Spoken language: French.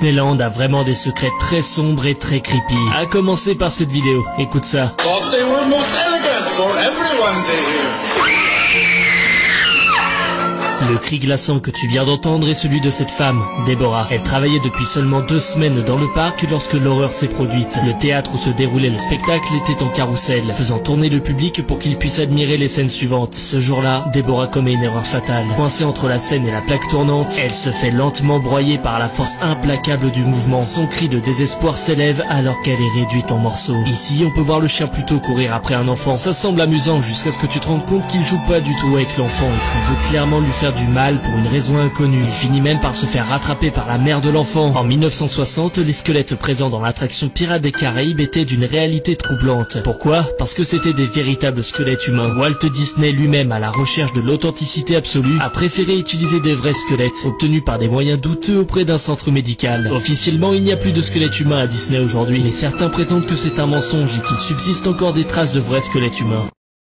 Disneyland a vraiment des secrets très sombres et très creepy. À commencer par cette vidéo, écoute ça. Thought they were most elegant for everyone to hear. Le cri glaçant que tu viens d'entendre est celui de cette femme, Deborah. Elle travaillait depuis seulement 2 semaines dans le parc lorsque l'horreur s'est produite. Le théâtre où se déroulait le spectacle était en carrousel, faisant tourner le public pour qu'il puisse admirer les scènes suivantes. Ce jour-là, Deborah commet une erreur fatale. Coincée entre la scène et la plaque tournante, elle se fait lentement broyer par la force implacable du mouvement. Son cri de désespoir s'élève alors qu'elle est réduite en morceaux. Ici, on peut voir le chien plutôt courir après un enfant. Ça semble amusant jusqu'à ce que tu te rendes compte qu'il joue pas du tout avec l'enfant et qu'il veut clairement lui faire du mal pour une raison inconnue. Il finit même par se faire rattraper par la mère de l'enfant. En 1960, les squelettes présents dans l'attraction Pirates des Caraïbes étaient d'une réalité troublante. Pourquoi? Parce que c'était des véritables squelettes humains. Walt Disney lui-même, à la recherche de l'authenticité absolue, a préféré utiliser des vrais squelettes, obtenus par des moyens douteux auprès d'un centre médical. Officiellement, il n'y a plus de squelettes humains à Disney aujourd'hui, mais certains prétendent que c'est un mensonge et qu'il subsiste encore des traces de vrais squelettes humains.